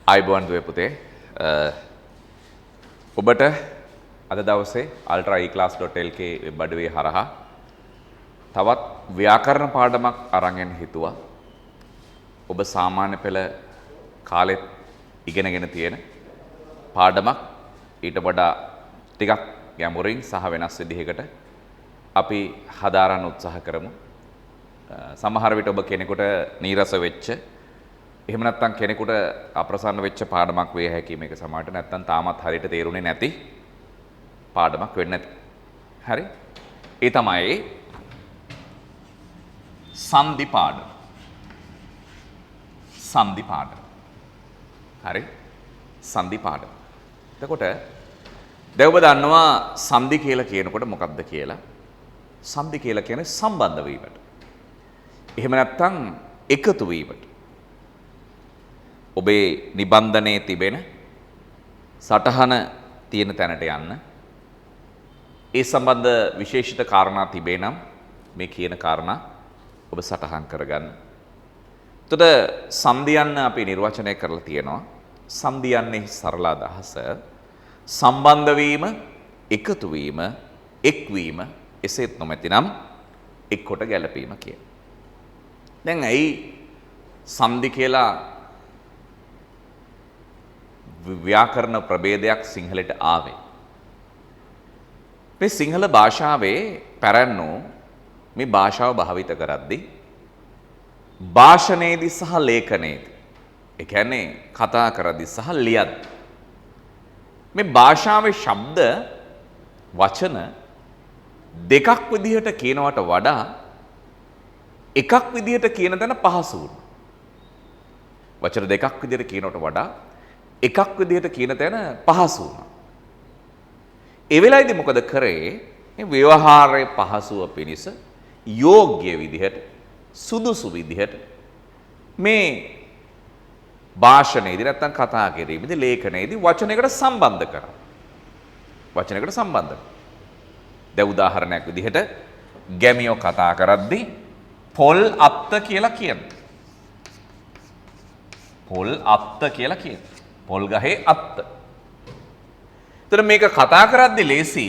ආයිබෝන් දුවේ පුතේ ඔබට අද දවසේ ultraeclass.lk වෙබ් අඩවිය හරහා තවත් ව්‍යාකරණ පාඩමක් අරන් හිතුවා. ඔබ සාමාන්‍ය පෙළ කාලෙත් ඉගෙනගෙන තියෙන පාඩමක් ඊට වඩා ටිකක් ගැඹුරින් සහ වෙනස් විදිහකට අපි හදාරන්න උත්සාහ කරමු. සමහර විට ඔබ කෙනෙකුට නීරස වෙච්ච එහෙම නැත්නම් කෙනෙකුට අප්‍රසන්න වෙච්ච පාඩමක් වේ හැකි මේක සමහරට නැත්නම් තාමත් හරියට තේරුනේ නැති පාඩමක් වෙන්න ඇති. හරි? ඒ තමයි සංදි පාඩම. සංදි පාඩම. හරි? සංදි පාඩම. එතකොට දැන් ඔබ දන්නවා සංදි කියලා කියනකොට මොකක්ද කියලා? සංදි කියලා කියන්නේ සම්බන්ධ වීමට. එහෙම නැත්නම් එකතු වීමට. ඔබේ නිබන්ධනයේ තිබෙන සටහන තියෙන තැනට යන්න. ඒ සම්බන්ධ විශේෂිත කාරණා තිබේ නම් මේ කියන කාරණා ඔබ සටහන් කරගන්න. එතකොට සංදියන්න අපි නිර්වචනය කරලා තියෙනවා. සංදියන්නේ සරල අදහස සම්බන්ධ වීම, එකතු වීම, එක්වීම, එසේත් නොමැතිනම් එක්කොට ගැලපීම කියන. දැන් ඇයි සංදි කියලා ව්‍යාකරණ ප්‍රභේදයක් සිංහලට ආවේ? මේ සිංහල භාෂාවේ පැරැන්නෝ මේ භාෂාව භාවිත කරද්දී භාෂණයේදී සහ ලේඛනයේදී, ඒ කියන්නේ කතා කරද්දී සහ ලියද්දී මේ භාෂාවේ ශබ්ද වචන දෙකක් විදිහට කියනවට වඩා එකක් විදිහට කියන තැන පහසු වුණා. වචන දෙකක් විදිහට කියනවට වඩා එකක් විදිහට කියන තැන පහසු වුණා. ඒ වෙලාවේදී මොකද කරේ? මේ ව්‍යවහාරයේ පහසුව පිණිස යෝග්‍ය විදිහට සුදුසු විදිහට මේ භාෂණයේදී නැත්නම් කතා කිරීමේදී ලේඛනයේදී වචනයකට සම්බන්ධ කරා. වචනයකට සම්බන්ධ. දැන් උදාහරණයක් විදිහට ගැමියෝ කතා කරද්දී පොල් අත්ත කියලා කියනවා. පොල් අත්ත කියලා කියනවා. පොල් ගහේ අත්ත. එතන මේක කතා කරද්දී ලේසි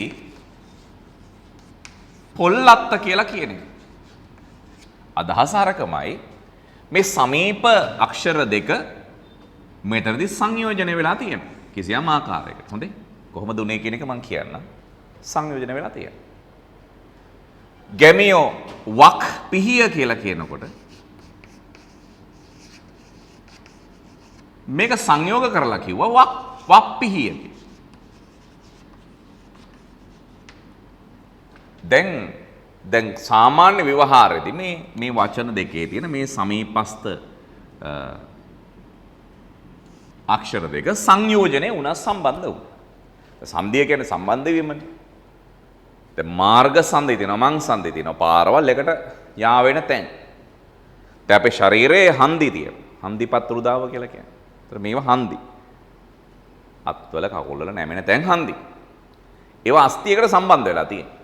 පොල් අත්ත කියලා කියන එක. අදහස අරකමයි මේ සමීප අක්ෂර දෙක මෙතනදී සංයෝජනය වෙලා තියෙනවා. කිසියම් ආකාරයකට. හොඳේ. කොහොමද උනේ කියන එක මම කියන්නම්. සංයෝජනය වෙලා තියෙනවා. ගැමියෝ වක් පිහිය කියලා කියනකොට මේක සංයෝග කරලා කිව්වා වක් පිහිය කියලා. දැන් සාමාන්‍ය ව්‍යවහාරයේදී මේ වචන දෙකේ තියෙන මේ සමීපස්ත අක්ෂර දෙක සංයෝජනය වුණා, සම්බන්ධ වුණා. සංදිය කියන්නේ සම්බන්ධ වීමනේ. දැන් මාර්ග සංදි තියෙනවා, මං සංදි තියෙනවා, පාරවල් එකට යා වෙන තැන්. දැන් අපේ ශරීරයේ හන්දි තියෙනවා. හන්දිපත් රුදාව කියලා කියන්නේ. ඒතර මේවා හන්දි. අත්වල කකුල්වල නැමෙන තැන් හන්දි. ඒවා අස්තියකට සම්බන්ධ වෙලා තියෙනවා.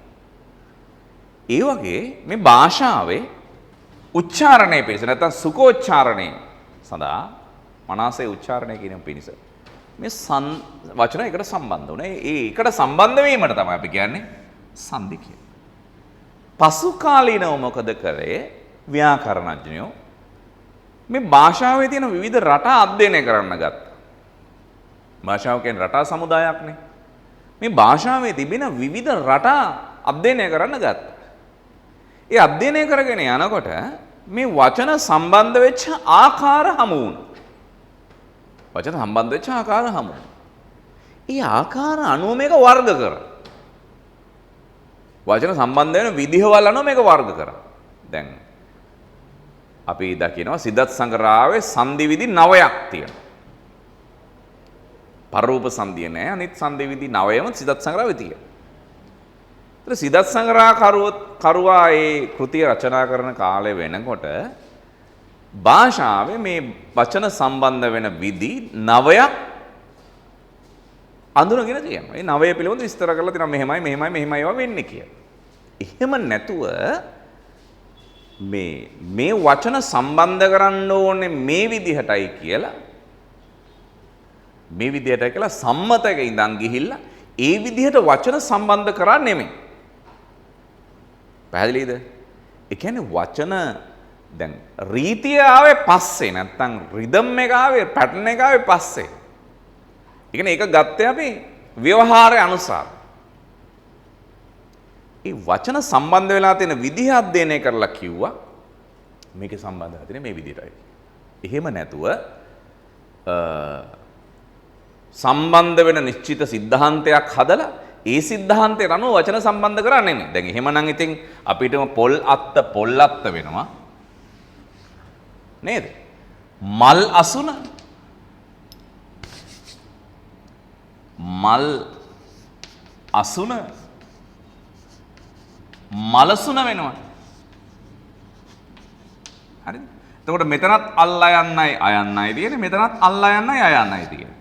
ඒ වගේ මේ භාෂාවේ උච්චාරණය පිණිස නැත්නම් සුඛෝච්චාරණය සඳහා මනසේ උච්චාරණය කියන පිණිස මේ වචන එකට සම්බන්ධ වුණා. ඒ එකට සම්බන්ධ වීමට තමයි අපි කියන්නේ සංදි කියන්නේ. පසු කාලීනව මොකද කරේ? ව්‍යාකරණඥයෝ මේ භාෂාවේ තියෙන විවිධ රටා අධ්‍යයනය කරන්න ගත්තා. භාෂාව කියන්නේ රටා සමුදායක්නේ. මේ භාෂාවේ තිබෙන විවිධ රටා අධ්‍යයනය කරන්න ගත්තා. ඒ අධ්‍යයනය කරගෙන යනකොට මේ වචන සම්බන්ධ වෙච්ච ආකාර හමු වුණා. වචන සම්බන්ධ වෙච්ච ආකාර හමු වුණා. ඒ ආකාර අනුව මේක වර්ග කරා. වචන සම්බන්ධ වෙන විදිහවල අනුව මේක වර්ග කරා. දැන් අපි දකිනවා සිද්ධාත් සංග්‍රහයේ සංදි විදි 9ක් තියෙනවා. පරූප සංදිය නෑ. අනිත් සංදි විදි 9ම සිද්ධාත් සංග්‍රහයේ තියෙනවා. ඒතර සිද්ධාත් සංග්‍රහ කරුවා ඒ කෘතිය රචනා කරන කාලේ වෙනකොට භාෂාවේ මේ වචන සම්බන්ධ වෙන විදි 9ක් අඳුනගෙන තියෙනවා. මේ 9 පිළිබඳව විස්තර කරලා තියෙනවා මෙහෙමයි ඒවා වෙන්නේ කියලා. එහෙම නැතුව මේ වචන සම්බන්ධ කරන්න ඕනේ මේ විදිහටයි කියලා මේ විදිහට කියලා සම්මතයක ඉඳන් ගිහිල්ලා ඒ විදිහට වචන සම්බන්ධ කරා නෙමෙයි. පැහැදිලිද? ඒ කියන්නේ වචන දැන් රීතිය ආවේ පස්සේ නැත්තම් රිද්ම් එක ආවේ පැටර්න් එක ආවේ පස්සේ. ඒ කියන්නේ ඒක ගත්තේ අපි ව්‍යවහාරය අනුසාර. ඒ වචන සම්බන්ධ වෙලා තියෙන විදිහ අධ්‍යයනය කරලා කිව්වා මේකේ සම්බන්ධය තියෙන්නේ මේ විදිහටයි. එහෙම නැතුව සම්බන්ධ වෙන නිශ්චිත සිද්ධාන්තයක් හදලා ඒ සිද්ධාන්තයට අනුව වචන සම්බන්ධ කරන්නේ නෙමෙයි. දැන් එහෙමනම් ඉතින් අපිටම පොල් අත්ත වෙනවා. නේද? මල් අසුන මලසුන වෙනවා. හරිද? එතකොට මෙතනත් අල්ලා යන්නයි අයන්නයි තියෙන්නේ. මෙතනත් අල්ලා යන්නයි අයන්නයි තියෙන්නේ.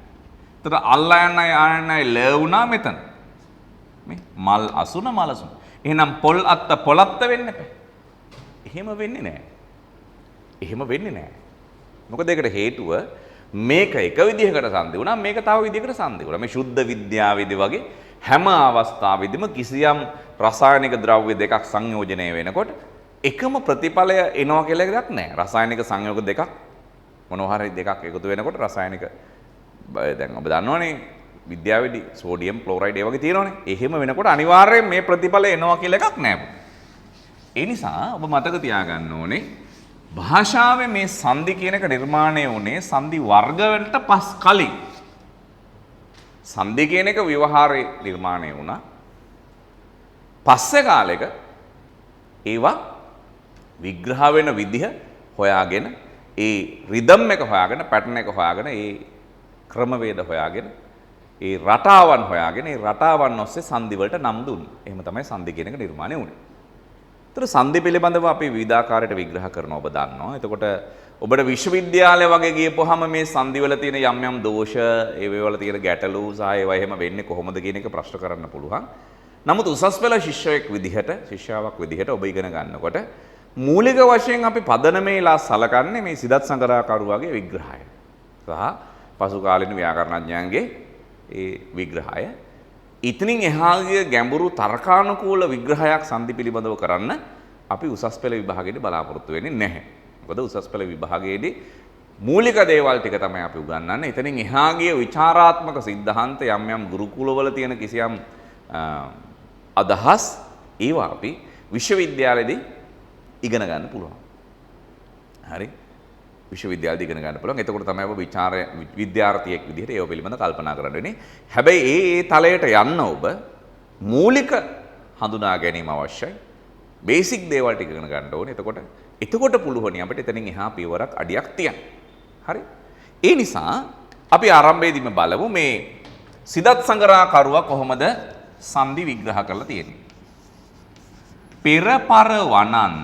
එතකොට අල්ලා යන්නයි අයන්නයි ලෑ වුණා මෙතන. මේ මල් අසුන මලසුන. එහෙනම් පොල් අත්ත පොලත්ත වෙන්න එපා. එහෙම වෙන්නේ නැහැ. මොකද ඒකට හේතුව මේක එක විදිහකට සම්දි වුණා මේක තව විදිහකට සම්දි වුණා. මේ ශුද්ධ විද්‍යාවේදී වගේ හැම අවස්ථාවෙදිම කිසියම් රසායනික ද්‍රව්‍ය දෙකක් සංයෝජනය වෙනකොට එකම ප්‍රතිඵලය එනවා කියලා එකක් නැහැ. රසායනික සංයෝග දෙකක් මොනවා හරි දෙකක් එකතු වෙනකොට රසායනික දැන් ඔබ දන්නවනේ විද්‍යාවේදී සෝඩියම් ක්ලෝරයිඩ් ඒ වගේ තියෙනවනේ. එහෙම වෙනකොට අනිවාර්යයෙන් මේ ප්‍රතිඵලය එනවා කියලා එකක් නැහැ. ඒ නිසා ඔබ මතක තියාගන්න ඕනේ භාෂාවේ මේ සංදි කියන එක නිර්මාණය වුණේ සංදි වර්ග වලට කලින්. සංදි කියන එක ව්‍යවහාරේ නිර්මාණය වුණා. පස්සේ කාලෙක ඒවා විග්‍රහ වෙන විදිහ හොයාගෙන ඒ රිද්ම් එක හොයාගෙන පැටර්න් එක හොයාගෙන ඒ ක්‍රමවේද හොයාගෙන ඒ රටාවන් හොයාගෙන ඒ රටාවන් ඔස්සේ සංදි වලට නම් දුන්නා. එහෙම තමයි සංදි කියන එක නිර්මාණය වුණේ. ඒතර සංදි පිළිබඳව අපි විවිධාකාරයට විග්‍රහ කරනවා ඔබ දන්නවා. එතකොට ඔබට විශ්වවිද්‍යාලය වගේ ගියපුවාම මේ සංදි වල තියෙන යම් දෝෂ ඒ වල තියෙන ගැටලු සහ ඒවා එහෙම වෙන්නේ කොහොමද කියන එක ප්‍රශ්න කරන්න පුළුවන්. නමුත් උසස් පෙළ ශිෂ්‍යාවක් විදිහට ඔබ ඉගෙන ගන්නකොට මූලික වශයෙන් අපි පදනමේලා සලකන්නේ මේ සිදත් සංගරාකරුවාගේ විග්‍රහය. සහ පසු කාලීන ව්‍යාකරණඥයන්ගේ ඒ විග්‍රහය. ඉතින් එහාගේ ගැඹුරු තර්කානුකූල විග්‍රහයක් සංදි පිළිබඳව කරන්න අපි උසස් පෙළ විභාගයේදී බලාපොරොත්තු වෙන්නේ නැහැ. මොකද උසස් පෙළ විභාගයේදී මූලික දේවල් ටික තමයි අපි උගන්වන්නේ. එතනින් එහාගේ විචාරාත්මක સિદ્ધාන්ත යම් ගුරුකුලවල තියෙන කිසියම් අදහස් ඒවා අපි විශ්වවිද්‍යාලයේදී ඉගෙන ගන්න පුළුවන්. හරි? විශ්වවිද්‍යාලයේදී ඉගෙන ගන්න පුළුවන්. එතකොට තමයි ඔබ විද්‍යාර්ථියෙක් විදිහට ඒව පිළිබඳව කල්පනා කරන්න වෙන්නේ. හැබැයි ඒ තලයට යන්න ඔබ මූලික හඳුනා ගැනීම අවශ්‍යයි. බේසික් දේවල් ටික ඉගෙන ගන්න ඕනේ. එතකොට පුළුවනි අපිට එතනින් එහා පියවරක් අඩියක් තියන්න. හරි? ඒ නිසා අපි ආරම්භයේදීම බලමු මේ සිදත් සංගරාකරුවා කොහොමද සංදි විග්‍රහ කරලා තියෙන්නේ. පෙරපර වනන්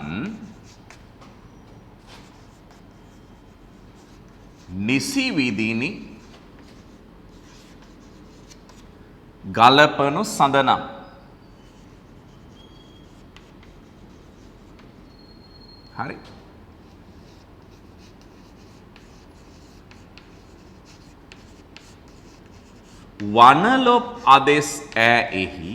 නිසි විදිනි ගලපනු සඳනම්. හරි? වනලොප් අදෙස් ඈෙහි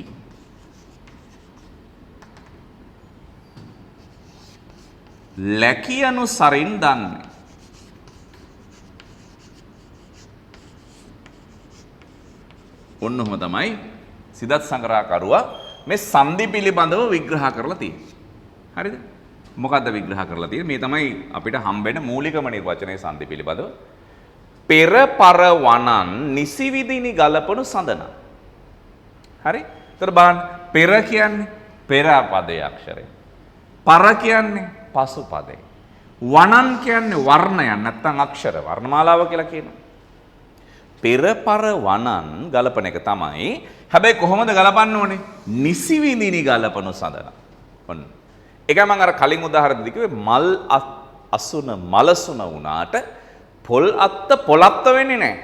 ලැකියනු සරින් දන්නේ. ඔන්න ඔහම තමයි සිදත් සංගරාකරුවා මේ සංදි පිළිබඳව විග්‍රහ කරලා තියෙන්නේ. හරිද? මොකද්ද විග්‍රහ කරලා තියෙන්නේ? මේ තමයි අපිට හම්බෙන මූලිකම නිර්වචනයේ සංදි පිළිබඳව. පෙරපර වනන් නිසි විදිනි ගලපනු සඳන. හරි? ඒතර බලන්න පෙර කියන්නේ පෙර පදයේ අක්ෂරය. පර කියන්නේ පසු පදේ. වනන් කියන්නේ වර්ණයන් නැත්නම් අක්ෂර වර්ණමාලාව කියලා කියනවා. පෙරපර වනන් ගලපන එක තමයි. හැබැයි කොහොමද ගලපන්න ඕනේ? නිසි විදිනි ගලපනු සඳන. ඔන්න. ඒකයි මම අර කලින් උදාහරණ දෙකේ මල් අසුන මලසුන වුණාට පොල් අත්ත පොලත්ත වෙන්නේ නැහැ.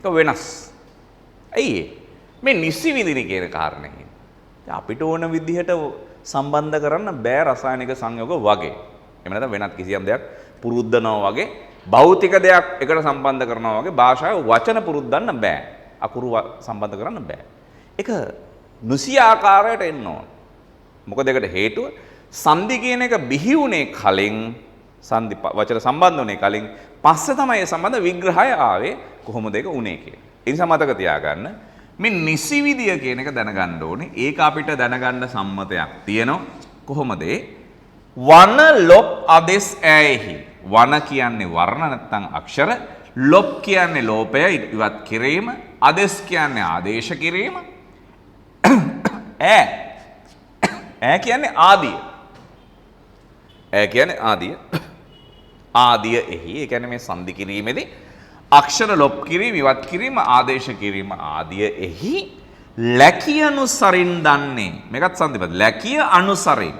ඒක වෙනස්. ඇයි මේ නිසි විදිනි කියන කාරණේ. අපිට ඕන විදිහට සම්බන්ධ කරන්න බෑ රසායනික සංයෝග වගේ. එහෙම නැත්නම් වෙනත් කිසියම් දෙයක් පුරුද්දනවා වගේ භෞතික දෙයක් එකට සම්බන්ධ කරනවා වගේ භාෂාවේ වචන පුරුද්දන්න බෑ. අකුරු සම්බන්ධ කරන්න බෑ. ඒක නුසිය ආකාරයට එන්න ඕන. මොකද ඒකට හේතුව සංදි කියන එක බිහි වුණේ කලින් සංදි වචන සම්බන්ධ වුණේ කලින් පස්සේ තමයි ඒ සම්බන්ධ විග්‍රහය ආවේ කොහොමද ඒක උනේ කියලා. ඒ නිසා මතක තියාගන්න මේ නිසි විදිය කියන එක දැනගන්න ඕනේ. ඒක අපිට දැනගන්න සම්මතයක් තියෙනවා. කොහොමද වන ලොප් අදෙස් ඈහි වන කියන්නේ වර්ණ නැත්නම් අක්ෂර ලොප් කියන්නේ ලෝපය ඉවත් කිරීම අදෙස් කියන්නේ ආදේශ කිරීම ඈ කියන්නේ ආදිය කියන්නේ ආදිය එහි ඒ කියන්නේ මේ සංදි කිරීමේදී අක්ෂර ලොප් කිරීම ඉවත් කිරීම ආදේශ කිරීම ආදිය එහි ලැකිය අනුසරින් දන්නේ මේකත් සංදිපද ලැකිය අනුසරින්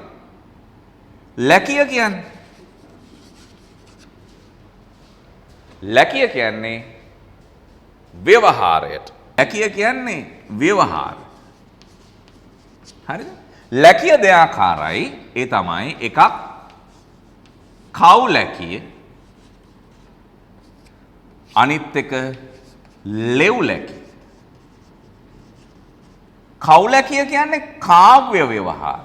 ලැකිය කියන්නේ ව්‍යවහාරයට ලැකිය කියන්නේ ව්‍යවහාර හරිද ලැකිය දෙආකාරයි ඒ තමයි එකක් කව් ලැකිය අනිත් එක ලෙව් ලැකිය කව් ලැකිය කියන්නේ කාව්‍ය ව්‍යවහාර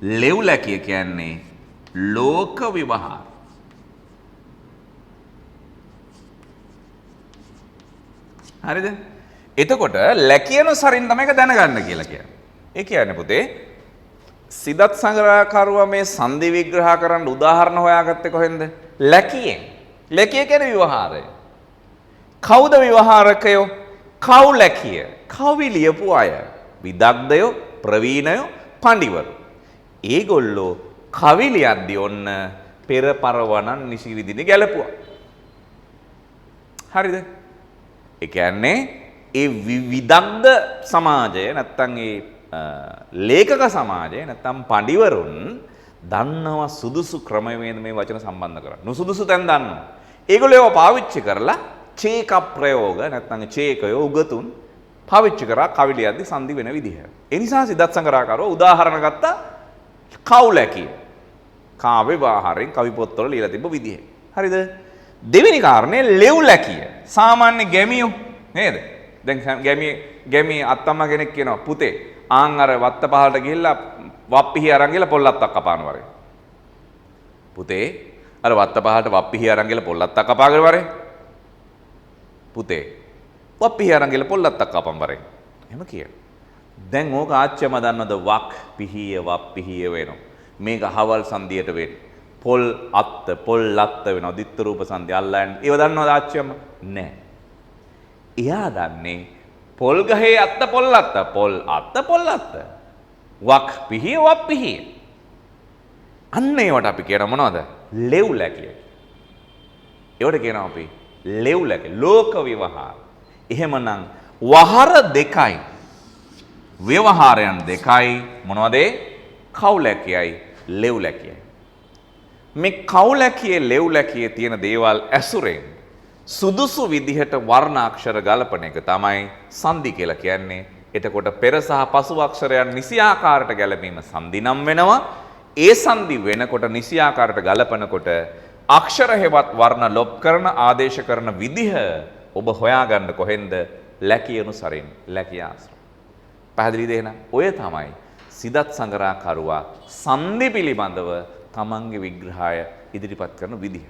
ලෙව් ලැකිය කියන්නේ ලෝක විවහාර හරිද එතකොට ලැකියන සරින් තමයි ඒක දැනගන්න කියලා කියන්නේ. ඒ කියන්නේ පුතේ සිදත් සංග්‍රහකරුවා මේ සංදි විග්‍රහ කරන්න උදාහරණ හොයාගත්තේ කොහෙන්ද? ලැකියෙන්. ලැකිය කියන්නේ විවහාරය. කවුද විවහාරකයෝ? කව් ලැකිය. කවි ලියපු අය. විදග්ධයෝ, ප්‍රවීණයෝ, පඬිවරු. ඒගොල්ලෝ කවි ලියද්දී ඔන්න පෙර පරවණන් නිසි විදිහට ගැලපුවා. හරිද? ඒ කියන්නේ ඒ විදග්ධ සමාජය නැත්තම් ඒ ලේඛක සමාජය නැත්තම් පඬිවරුන් දන්නවා සුදුසු ක්‍රමවේද මේ වචන සම්බන්ධ කරලා. නුසුදුසු තැන් දන්නවා. ඒගොල්ලෝ ඒවා පාවිච්චි කරලා චේක ප්‍රයෝග නැත්තම් චේකය උගතුන් පාවිච්චි කරා කවි ලියද්දී සංදි වෙන විදිහ. ඒ නිසා සිදත් සංග්‍රහකරුවා උදාහරණ ගත්තා කව් ලැකිය. කාව්‍ය ව්‍යවහාරයෙන් කවි පොත්වල ලියලා තිබ්බ විදිහ. හරිද? දෙවෙනි කාරණේ ලෙව් ලැකිය. සාමාන්‍ය ගැමියෝ නේද? දැන් ගැමි අත්තම්මා කෙනෙක් කියනවා පුතේ ආන් අර වත්ත පහලට ගිහිල්ලා වප්පිහි අරන් ගිහලා පොල්ලත්තක් කපාන වරේ. පුතේ අර වත්ත පහලට වප්පිහි අරන් ගිහලා පොල්ලත්තක් කපාගෙන වරේ. පුතේ වප්පිහි අරන් ගිහලා පොල්ලත්තක් කපන් වරේ. එහෙම කියන. දැන් ඕක ආච්චිම දන්නවද වක් පිහිය වප්පිහිය වෙනවා. මේක හවල් සංදියට වෙන්නේ. පොල් අත්ත පොල් ලත්ත වෙනවා දිත්ත රූප සංදි අල්ලන්නේ ඒව දන්නවද ආච්චියම්ම නෑ එයා දන්නේ පොල් ගහේ අත්ත පොල් අත්ත පොල් අත්ත පොල් අත්ත වක් පිහිය වක් පිහිය අන්න ඒවට අපි කියන මොනවද ලෙව් ලැකිය ඒවට කියනවා අපි ලෙව් ලැකිය ලෝක විවහාර එහෙමනම් වහර දෙකයි ව්‍යවහාරයන් දෙකයි මොනවද කව් ලැකියයි ලෙව් ලැකියයි මේ කව් ලැකියේ ලෙව් ලැකියේ තියෙන දේවල් ඇසුරෙන් සුදුසු විදිහට වර්ණ අක්ෂර ගලපන එක තමයි සංදි කියලා කියන්නේ. එතකොට පෙර සහ පසු අක්ෂරයන් නිසි ආකාරයට ගැලපීම සංදි නම් වෙනවා. ඒ සංදි වෙනකොට නිසි ආකාරයට ගලපනකොට අක්ෂර හෙවත් වර්ණ ලොප් කරන ආදේශ කරන විදිහ ඔබ හොයාගන්න කොහෙන්ද? ලැකියනුසරින් ලැකිය ආශ්‍රය. පැහැදිලිද එහෙනම්? ඔය තමයි සිදත් සංග්‍රහකරුවා සංදි පිළිබඳව තමන්ගේ විග්‍රහය ඉදිරිපත් කරන විදිහ.